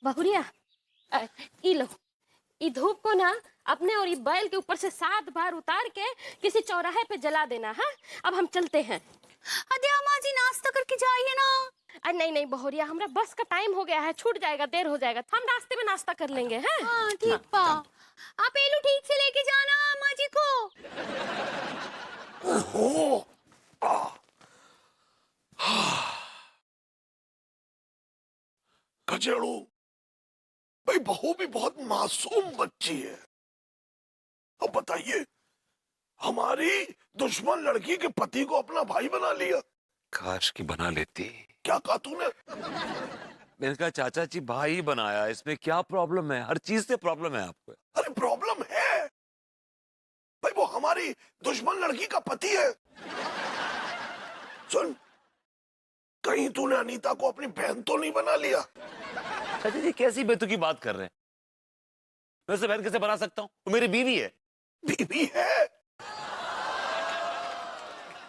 बहुरिया, ई लो, ई धूप को ना अपने और ये बैल के ऊपर से 7 बार उतार के किसी चौराहे पे जला देना। हाँ, अब हम चलते हैं। अरे अम्मा जी नाश्ता करके जाइए ना। नहीं नहीं बहुरिया, हमरा बस का टाइम हो गया है, छूट जाएगा, देर हो जाएगा, हम रास्ते में नाश्ता कर लेंगे। हैं? हाँ ठीक पा। आप एलू ठीक से लेके जाना अम्मा जी को। ओहो, कचेड़ू भाई, बहू भी बहुत मासूम बच्ची है। अब बताइए, हमारी दुश्मन लड़की के पति को अपना भाई बना लिया। काश की बना लेती। क्या कहा तूने? मैंने कहा चाचा जी भाई बनाया, इसमें क्या प्रॉब्लम है? हर चीज से प्रॉब्लम है आपको। अरे प्रॉब्लम है भाई, वो हमारी दुश्मन लड़की का पति है। सुन, कहीं तूने अनीता को अपनी बहन तो नहीं बना लिया? चाचा जी कैसी बेतुकी बात कर रहे हैं? मैं उसे बहन कैसे बना सकता हूँ? वो मेरी बीवी है। बीवी है?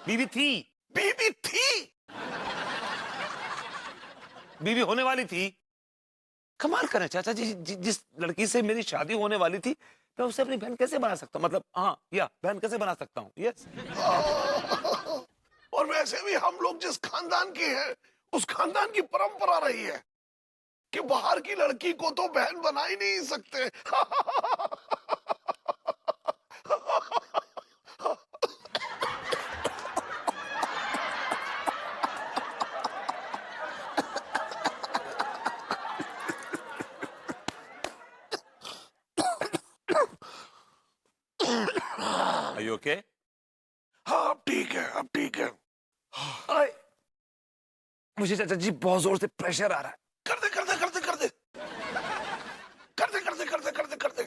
बीवी थी। बीवी थी? बीवी होने वाली थी। कमाल करें चाचा जी, जिस लड़की से मेरी शादी होने वाली थी, मैं उसे अपनी बहन कैसे बना सकता हूँ? मतलब हाँ, या बहन कैसे बना सकता हूँ? यस। और वैसे भी हम लोग जिस खानदान के हैं, उस खानदान की परंपरा रही है कि बाहर की लड़की को तो बहन बना ही नहीं सकते। Are you okay? हाँ, अब ठीक है, अब ठीक है। आए, मुझे चाचा जी बहुत जोर से प्रेशर आ रहा है। कर दे कर दे कर दे कर दे कर दे कर दे कर दे कर दे कर दे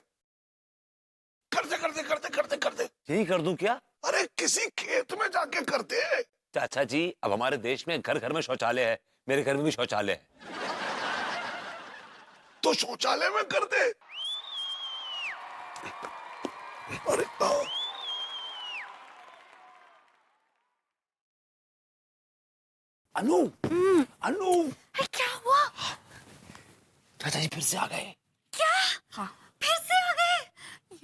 कर दे कर दे कर दे कर दे कर दे। यही कर दूं क्या? अरे किसी खेत में जाके कर दे। चाचा जी, अब हमारे देश में घर घर में शौचालय है, मेरे घर में भी शौचालय है। तो शौचालय में कर दे। अरे अनु, अनु, क्या हुआ? चाचा जी फिर से आ गए। क्या? हाँ। फिर से आ गए?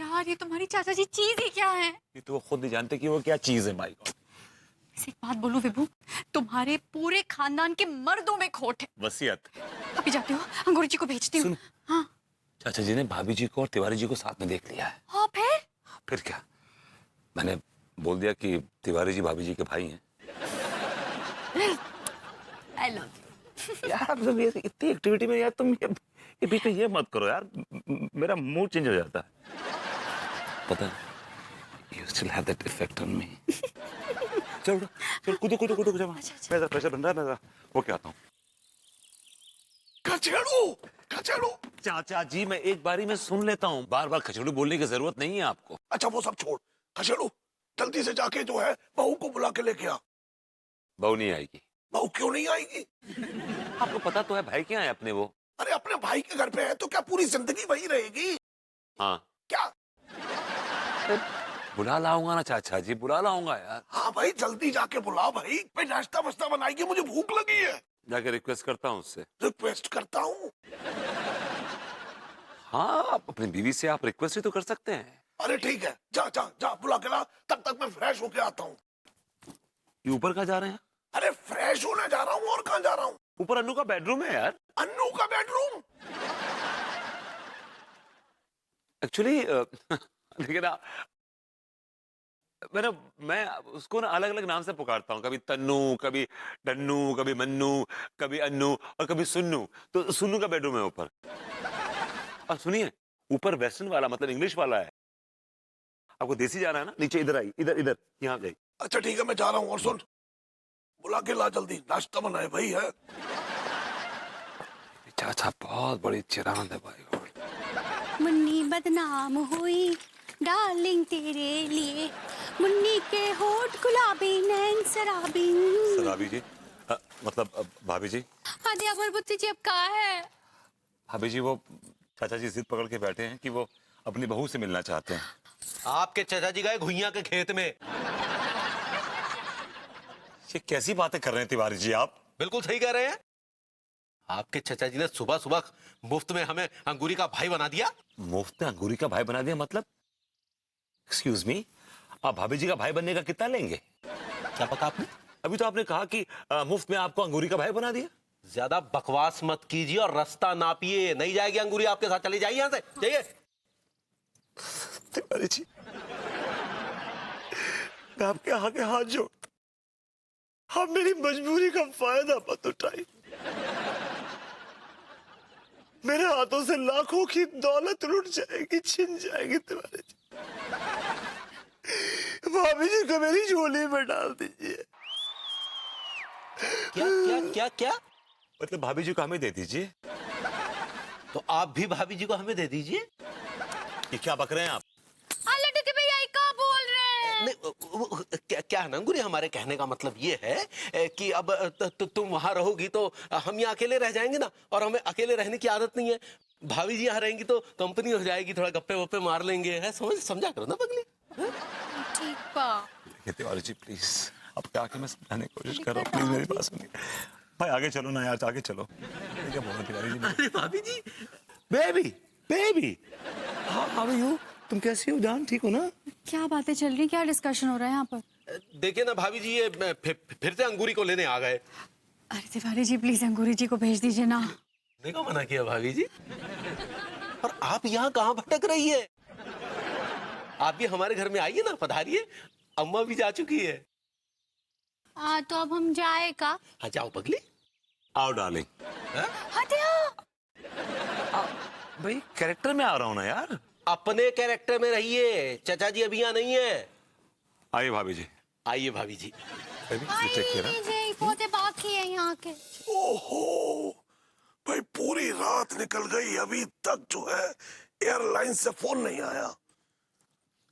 यार ये तुम्हारी चाचा जी चीज ही क्या है? ये तो वो खुद नहीं जानते कि वो क्या चीज है। माई गॉड। एक बात बोलूं विभू, तुम्हारे पूरे खानदान के मर्दों में खोट है। वसीयत। अभी जाते हो, अंगूरी जी को भेजती हूँ। हाँ। चाचा जी ने भाभी जी को और तिवारी जी को साथ में देख लिया है। हाँ फिर क्या, मैंने बोल दिया कि तिवारी जी भाभी जी के भाई हैं। आई लव यार जब ये इतनी एक्टिविटी में यार तुम ये बीच में ये मत करो यार, मेरा मूड चेंज हो जाता है। पता है, you still have that effect on me. चलो चलो कूदो कूदो कूदो कूदो। मेरा प्रेशर बन रहा है, मेरा वो क्या आता हूँ। कचेड़ू, कचेड़ू। चाचा जी मैं एक बारी में सुन लेता हूँ, बार बार खचड़ू बोलने की जरूरत नहीं है आपको। अच्छा वो सब छोड़, कचेड़ू जल्दी से जाके जो है बहू को बुला के लेके आ। बहू नहीं आएगी। बहू क्यों नहीं आएगी? आपको पता तो है भाई क्या है अपने वो। अरे अपने भाई के घर पे है तो क्या पूरी जिंदगी वही रहेगी? हाँ क्या? बुला लाऊंगा ना चाचा जी, बुला लाऊंगा यार। हाँ भाई जल्दी जाके बुला भाई, भाई नाश्ता वास्ता बनाएगी, मुझे भूख लगी है। जाके रिक्वेस्ट करता हूँ उससे। रिक्वेस्ट करता हूँ? हाँ, आप अपनी बीवी से आप रिक्वेस्ट ही तो कर सकते हैं। अरे ठीक है, जा जा जा बुला के ला, तब तक मैं फ्रेश होके आता हूँ। ये ऊपर कहाँ जा रहे हैं? अरे फ्रेश होने जा रहा हूँ, और कहाँ जा रहा हूँ? ऊपर अन्नू का बेडरूम है यार। अन्नू का बेडरूम? एक्चुअली देखिए ना, मैं उसको ना अलग अलग नाम से पुकारता हूँ, कभी तन्नू, कभी डन्नू, कभी मन्नू, कभी अन्नू और कभी सुन्नू। तो सुन्नू का बेडरूम है ऊपर। और सुनिए, ऊपर वेस्टर्न वाला मतलब इंग्लिश वाला है। आपको देसी जाना है ना, नीचे इधर आई, इधर इधर यहाँ जाइए। अच्छा ठीक है, मैं जा रहा हूँ। और सुन, बुला के ला जल्दी, नाश्ता बनाए भाई है। चाचा बहुत बड़ी चिरांद है भाई। मुन्नी बदनाम हुई डार्लिंग तेरे लिए, मुन्नी के होठ गुलाबी नैन शराबी। शराबी जी मतलब भाभी जी। आदि अगरबत्ती जी अब कहाँ है? भाभी जी वो चाचा जी जिद पकड़ के बैठे हैं कि वो अपनी बहू से मिलना चाहते हैं। आपके चाचा जी गए घुइयां के खेत में। ये कैसी बातें कर रहे हैं तिवारी जी आप? बिल्कुल सही कह रहे हैं। आपके चचा जी ने सुबह सुबह मुफ्त में हमें अंगूरी का भाई बना दिया। मुफ्त में अंगूरी का भाई बना दिया मतलब? एक्सक्यूज मी, आप भाभी जी का भाई बनने का कितना लेंगे? क्या पका आपने? अभी तो आपने कहा कि मुफ्त में आपको अंगूरी का भाई बना दिया। ज्यादा बकवास मत कीजिए और रास्ता नापिए, नहीं जाएगी अंगूरी आपके साथ। चली जाइए यहां से, जाइए। तिवारी जी, मैं आपके आगे हाथ जोड़, आप मेरी मजबूरी का फायदा मत उठाइए। मेरे हाथों से लाखों की दौलत लुट जाएगी, छिन जाएगी तिवारी जी। भाभी जी को मेरी झोली में डाल दीजिए। क्या क्या क्या क्या? मतलब भाभी जी को हमें दे दीजिए। तो आप भी भाभी जी को हमें दे दीजिए। ये क्या बक रहे हैं आप? लड्डू के भैया ये क्या बोल रहे हैं? नहीं, क्या है ना अंगूरी, हमारे कहने का मतलब ये है कि अब तुम वहां रहोगी तो हम यहाँ अकेले रह जाएंगे ना, और हमें अकेले रहने की आदत नहीं है। भाभी जी यहाँ रहेंगी तो कंपनी हो जाएगी, थोड़ा गप्पे वप्पे मार लेंगे, है? समझा करो ना पगली। ठीक बा। देखिए तिवारी जी प्लीज, अब क्या आके मैं समझाने की कोशिश कर रहा हूँ, प्लीज मेरी बात सुनिए। भाई आगे चलो ना यार, आगे चलो। क्या बोल रहे तिवारी जी? अरे भाभी जी, baby baby, how are you? तुम कैसी हो जान, ठीक हो ना? क्या बातें चल रही, क्या डिस्कशन हो रहा है यहाँ पर? देखिए ना भाभी जी, ये फिर से अंगूरी को लेने आ गए। अरे तिवारी जी प्लीज अंगूरी जी को भेज दीजिए ना। देखो मना किया भाभी जी। और आप यहाँ कहाँ भटक रही है? आप भी हमारे घर में आइए ना, पधारिए। अम्मा भी जा चुकी है। तो अब हम जाए का? हाँ जाओ पगली। आओ डार्लिंग। भाई कैरेक्टर में आ रहा हूँ ना यार। अपने कैरेक्टर में रहिए, चचा जी अभी यहाँ नहीं है। आइए भाभी जी। आइए भाभी जी। Baby you take care. पोते बाकी है यहाँ के। ओहो भाई, पूरी रात निकल गई, अभी तक जो है एयरलाइन से फोन नहीं आया।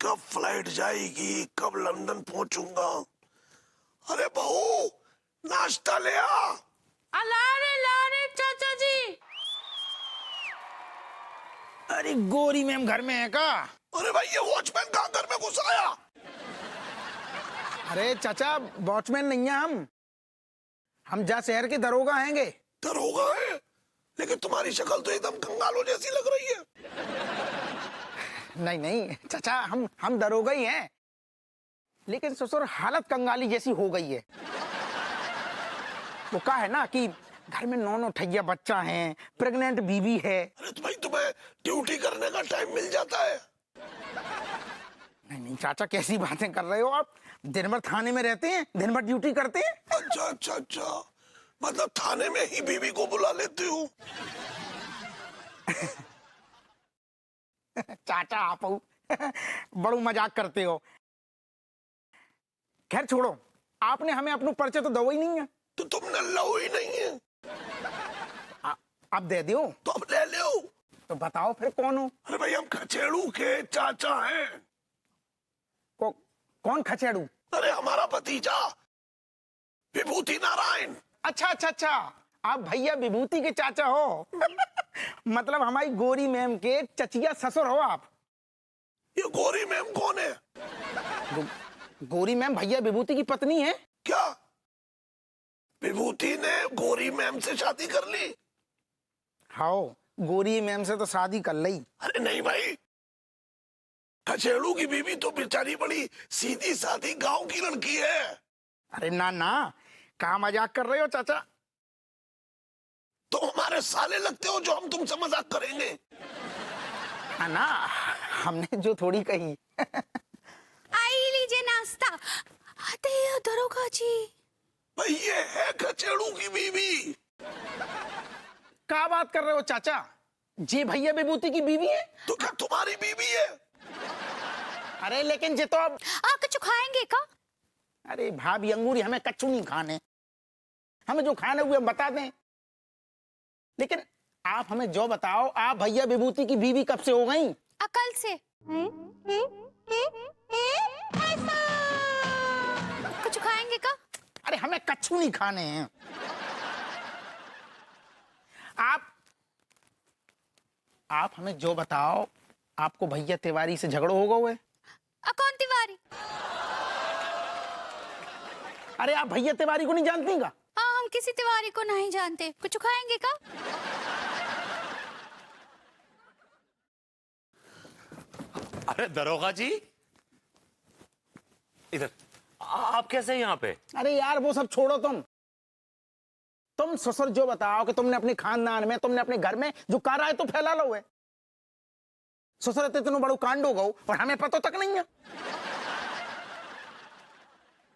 कब फ्लाइट जाएगी, कब लंदन पहुंचूंगा? अरे बहू, नाश्ता ले आ। लारे चाचा जी। अरे गोरी मैम घर में है का? अरे भाई, ये वॉचमैन कहाँ घर में घुस आया? अरे चाचा, वॉचमैन नहीं है हम जा शहर के दरोगा हैंगे। दरोगा है? लेकिन तुम्हारी शक्ल तो एकदम कंगालों जैसी लग रही है। नहीं नहीं चाचा, हम दरोगा ही हैं, लेकिन ससुर हालत कंगाली जैसी हो गई है। वो क्या है ना कि घर में 9 ठैया बच्चा है, प्रेग्नेंट बीवी है। अरे तो भाई, तुम्हें ड्यूटी करने का टाइम मिल जाता है? नहीं नहीं चाचा, कैसी बातें कर रहे हो आप? दिन भर थाने में रहते हैं, दिन भर ड्यूटी करते हैं। अच्छा अच्छा अच्छा, मतलब थाने में ही बीवी को बुला लेते हो? चाचा आप बड़ू मजाक करते हो। खैर छोड़ो, आपने हमें अपना परिचय तो दो ही नहीं है। तो तुमने लो ही नहीं है, अब दे दो। तो अब ले लो। तो बताओ फिर कौन हो? अरे भाई, हम खचेड़ू के चाचा हैं। कौन खचेड़ू? अरे हमारा भतीजा विभूति नारायण। अच्छा अच्छा अच्छा, आप भैया विभूति के चाचा हो। मतलब हमारी गोरी मैम के चचिया ससुर हो आप। ये गोरी मैम कौन है? गोरी मैम भैया विभूति की पत्नी है। क्या विभूति ने गोरी मैम से शादी कर ली? हाँ, गोरी मैम से तो शादी कर ली। अरे नहीं भाई, खचेड़ू की बीवी तो बेचारी बड़ी सीधी सादी गांव की लड़की है। अरे ना ना, कहाँ मजाक कर रहे हो चाचा? तो हमारे साले लगते हो जो हम तुमसे मजाक करेंगे। हाँ ना, हमने जो थोड़ी कही। आई लीजिए नाश्ता। आते हैं दरोगा जी। भाई ये है खचेड़ू की बीवी। क्या बात कर रहे हो चाचा? जी भैया विभूति की बीवी है। तो क्या तुम्हारी बीवी है? अरे लेकिन जी तो अब कच्चू खाएंगे का? अरे भाभी अंगूरी, हमें कच्चू नहीं खाने, हमें जो खाने हुए बता दें। लेकिन आप हमें जो बताओ, आप भैया विभूति की बीवी कब से हो गई? अकल से। कुछ खाएंगे का? अरे हमें कच्चू नहीं खाने हैं। आप हमें जो बताओ, आपको भैया तिवारी से झगड़ो होगा हुए? कौन तिवारी? अरे आप भैया तिवारी को नहीं जानती का? हम किसी तिवारी को नहीं जानते, कुछ खाएंगे का? अरे दरोगा जी, इधर आप कैसे यहाँ पे? अरे यार वो सब छोड़ो, तुम ससुर जो बताओ कि तुमने अपने खानदान में, तुमने अपने घर में जो करा है तो फैला लो है। ससुर इतने बड़ो कांड हो गो और हमें पता तक नहीं है।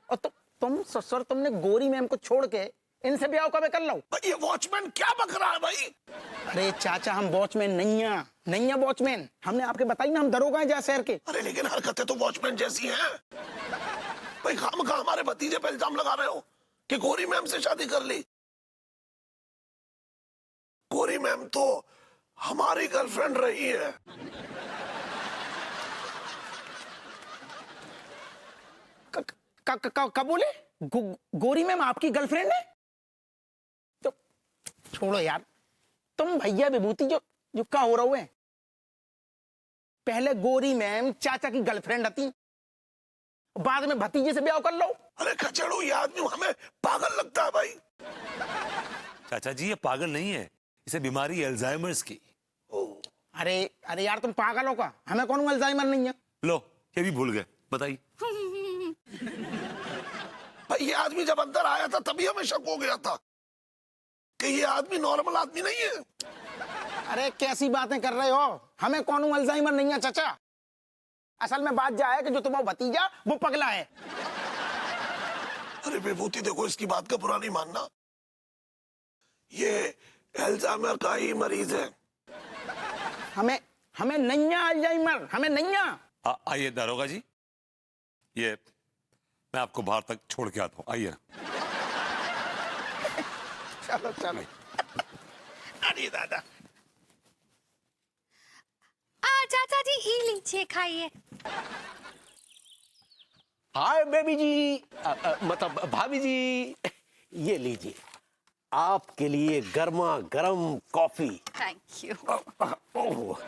और तुम ससुर, तुमने गोरी मैम को छोड़ के इनसे ब्याह कब कर लो? ये वॉचमैन क्या बक रहा है भाई? अरे चाचा हम वॉचमैन नहीं है वॉचमैन। हमने आपके बताई ना, हम दरोगा हैं जा शहर के। अरे लेकिन हरकतें तो वॉचमैन जैसी हैं भाई। खामखा हमारे भतीजे पे इल्जाम लगा रहे हो कि गोरी मैम से शादी कर ली। गोरी मैम तो हमारी गर्लफ्रेंड रही है। कब बोले? गोरी मैम आपकी गर्लफ्रेंड है? तो छोड़ो यार, तुम भैया विभूति जो क्या हो रहे हैं। पहले गोरी मैम चाचा की गर्लफ्रेंड थी, बाद में भतीजे से ब्याह कर लो। अरे खचड़ू, ये आदमी हमें पागल लगता है भाई। चाचा जी ये पागल नहीं है, इसे बीमारी अल्जाइमर्स की। अरे यार तुम पागल हो का? हमें कौन अल्जाइमर नहीं है। लो ये भी भूल गए, बताइए। भाई ये आदमी जब अंदर आया था तभी हमें शक हो गया था कि ये आदमी नॉर्मल आदमी नहीं है। अरे कैसी बातें कर रहे हो? हमें कौन अल्जाइमर नहीं है चाचा। असल में बात जा है कि जो तुम्हारा भतीजा वो पगला है। अरे विभूति देखो, इसकी बात का बुरा नहीं मानना, ये अल्जाइमर का ही मरीज है। हमें नहीं है अल्जाइमर, हमें नहीं है। आइए दारोगा जी, ये मैं आपको बाहर तक छोड़ के आता हूँ, आइए। चलो चलो। अरे दादा, चाचा जी ई लीजिए, खाइए। हाय बेबी जी, मतलब भाभी जी, ये लीजिए आपके लिए गर्मा गर्म कॉफी। Thank you. ओह,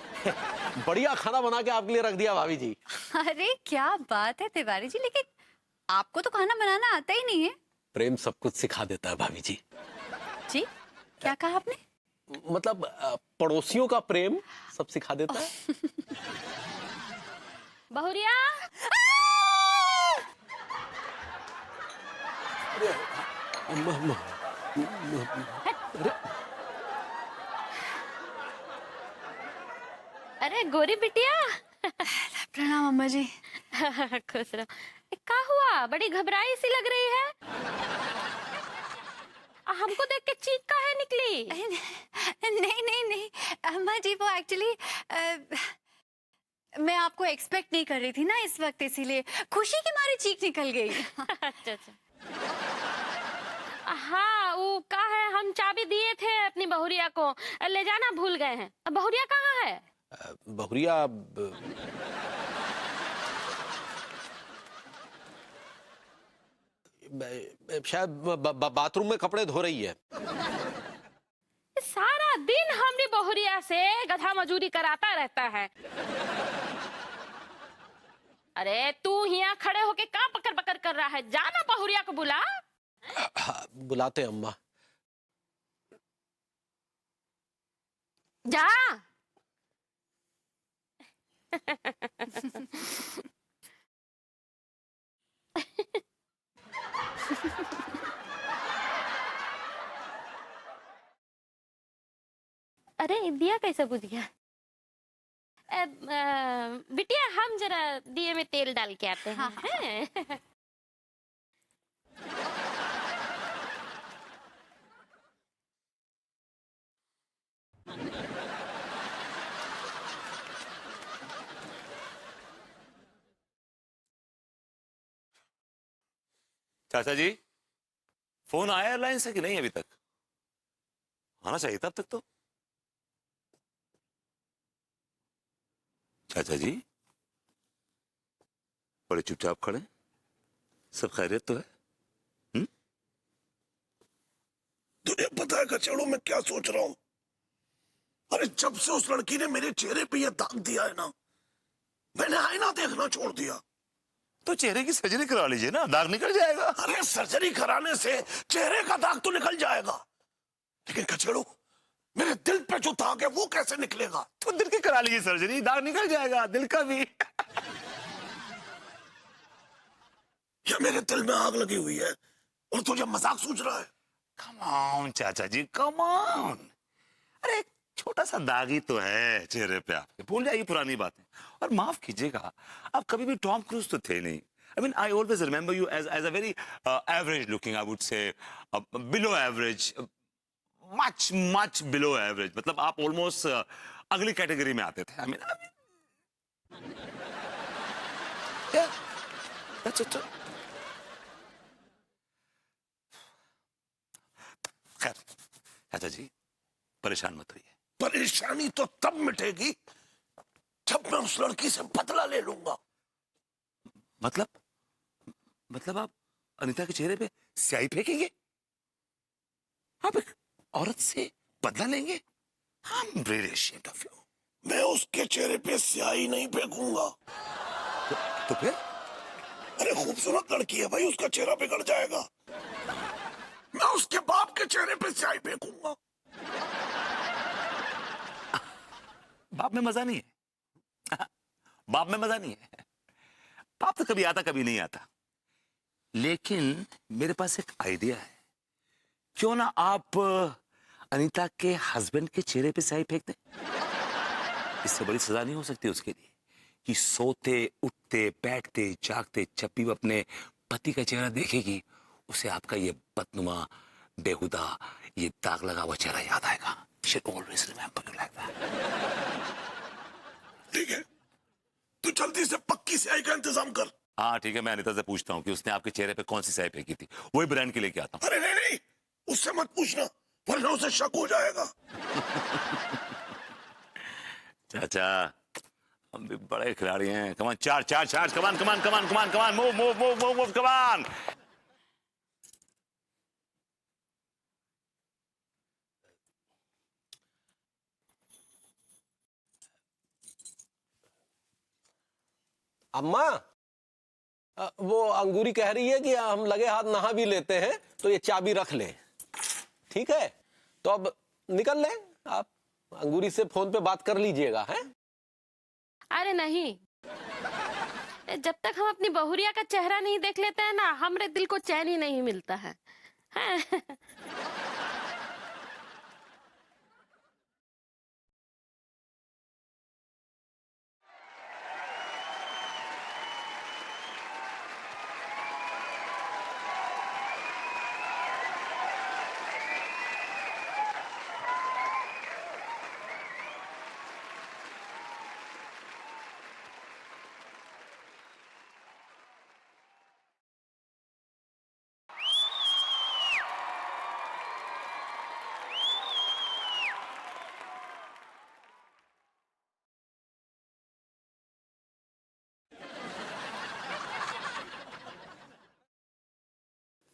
बढ़िया खाना बना के आपके लिए रख दिया भाभी जी। अरे क्या बात है तिवारी जी, लेकिन आपको तो खाना बनाना आता ही नहीं है। प्रेम सब कुछ सिखा देता है भाभी जी। जी क्या कहा आपने? मतलब पड़ोसियों का प्रेम सब सिखा देता है। बहुरिया, अरे गोरी बिटिया। प्रणाम अम्मा जी। खुश रहो। क्या हुआ, बड़ी घबराई सी लग रही है। हमको देख के चीख काहे निकली? नहीं अम्मा जी, वो एक्चुअली मैं आपको एक्सपेक्ट नहीं कर रही थी ना इस वक्त, इसीलिए खुशी के मारे चीख निकल गई। अच्छा। हाँ वो का है, हम चाबी दिए थे अपनी बहुरिया को, ले जाना भूल गए हैं। अब बहुरिया कहाँ है? बहुरिया शायद बाथरूम में कपड़े धो रही है। सारा दिन हमने बहुरिया से गधा मजूरी कराता रहता है। अरे तू यहाँ खड़े होके कहाँ पकड़ पकड़ कर रहा है? जाना बहुरिया को बुला। हाँ, बुलाते अम्मा। जा। अरे दिया कैसे बुझ गया? बिटिया हम जरा दिए में तेल डाल के आते हैं। हाँ। हैं? चाचा जी फोन आया एयरलाइन से कि नहीं अभी तक? आना चाहिए था अब तक तो। चाचा जी बड़े चुपचाप खड़े, सब खैरियत तो है? तुझे पता है कचड़ों में क्या सोच रहा हूं? अरे जब से उस लड़की ने मेरे चेहरे पे ये दाग दिया है ना, मैंने आईना देखना छोड़ दिया। तो चेहरे की सर्जरी करवा लीजिए ना, दाग निकल जाएगा। अरे सर्जरी कराने से चेहरे का दाग तो निकल जाएगा, लेकिन कचड़ू मेरे दिल पे जो दाग है वो कैसे निकलेगा? तो दिल की करा लीजिए सर्जरी, दाग निकल जाएगा, दिल का भी। या मेरे दिल में आग लगी हुई है और तुझे मजाक सूझ रहा है? कम ऑन चाचा जी, कम ऑन। अरे एक छोटा सा दाग ही तो है चेहरे पे आपके, भूल जाइए पुरानी बातें। और माफ कीजिएगा, आप कभी भी टॉम क्रूज तो थे नहीं। I mean, I always remember you as a very average looking, I would say, below average, much below average. मतलब आप almost अगली कैटेगरी में आते थे। I mean, yeah, that's it. खैर, चाचा जी, परेशान मत रहिए। परेशानी तो तब मिटेगी जब मैं उस लड़की से बदला ले लूंगा। मतलब आप अनीता के चेहरे पे स्याही फेंकेंगे? आप एक औरत से बदला लेंगे? I'm really ashamed of you. मैं उसके चेहरे पे स्याही नहीं फेंकूंगा। तो फिर? अरे खूबसूरत लड़की है भाई, उसका चेहरा बिगड़ जाएगा। मैं उसके बाप के चेहरे पे स्याही फेंकूंगा। बाप में मजा नहीं है। बाप में मजा नहीं है। बाप तो कभी आता कभी नहीं आता। लेकिन मेरे पास एक आइडिया है। क्यों ना आप अनीता के हस्बैंड के चेहरे पे स्याही फेंक दें? इससे बड़ी सजा नहीं हो सकती उसके लिए कि सोते उठते बैठते जागते जब भी वो अपने पति का चेहरा देखेगी, उसे आपका ये बदनुमा बेहुदा ये दाग लगा हुआ चेहरा याद आएगा। She'll always remember you like that. ठीक है, तू जल्दी से पक्की स्याही का इंतजाम कर। हाँ ठीक है, मैं अनीता से पूछता हूँ कि उसने आपके चेहरे पे कौन सी स्याही फेंकी थी, वही ब्रांड के लेके आता हूँ। अरे नहीं, उससे मत पूछना वरना उसे शक हो जाएगा। चाचा, हम भी बड़े खिलाड़ी हैं। कमान चार्ज, कमान, मूव, कमान। अम्मा, वो अंगूरी कह रही है कि हम लगे हाथ नहा भी लेते हैं तो ये चाबी रख लें, ठीक है? तो अब निकल लें, आप अंगूरी से फोन पे बात कर लीजिएगा, हैं? अरे नहीं, जब तक हम अपनी बहुरिया का चेहरा नहीं देख लेते हैं ना, हमरे दिल को चैन ही नहीं मिलता है। हैं?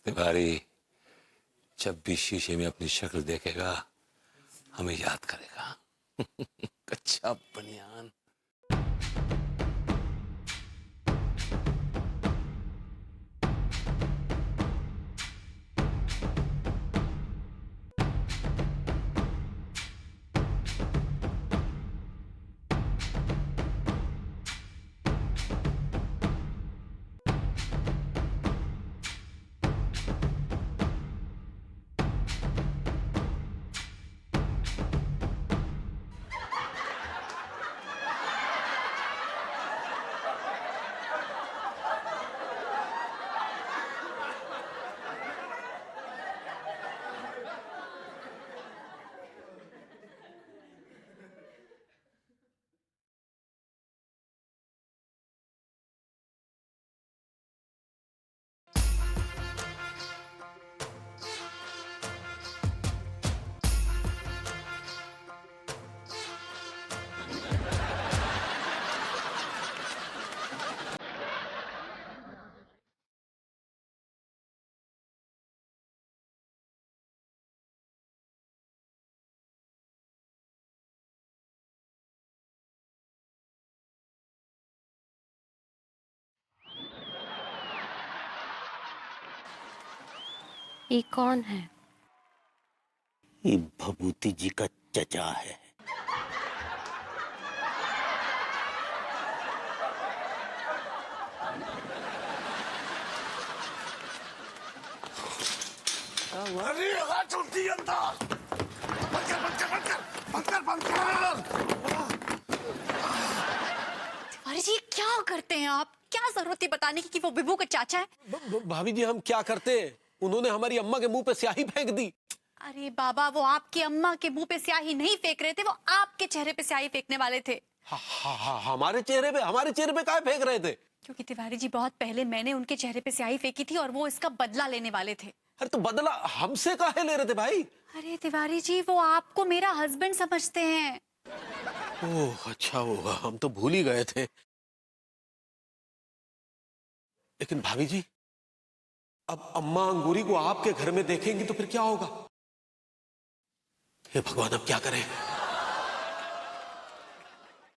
तिवारी जब भी शीशे में अपनी शक्ल देखेगा हमें याद करेगा। कच्चा बनियान। ये कौन है? ये भभूति जी का चचा है। अरे हवा चलती है अंदर। बंद कर बंद कर बंद कर बंद कर बंद कर। तिवारी जी क्या करते हैं आप? क्या जरूरत थी बताने की कि वो विभू का चाचा है? भाभी जी हम क्या करते? उन्होंने हमारी अम्मा के मुंह पे स्याही फेंक दी। अरे बाबा, वो आपकी अम्मा के मुंह पे स्याही नहीं फेंक रहे थे, वो आपके चेहरे पे स्याही फेंकने वाले थे। हमारे चेहरे पे काहे फेंक रहे थे? क्योंकि तिवारी जी बहुत पहले मैंने उनके चेहरे पे स्याही फेंकी थी और वो इसका बदला लेने वाले थे। अरे तो बदला हमसे काहे ले रहे थे भाई? अरे तिवारी जी, वो आपको मेरा हस्बैंड समझते हैं। ओह अच्छा होगा, हम तो भूल ही गए थे। लेकिन भाभी जी, अब अम्मा अंगूरी को आपके घर में देखेंगी तो फिर क्या होगा? हे भगवान, अब क्या करें?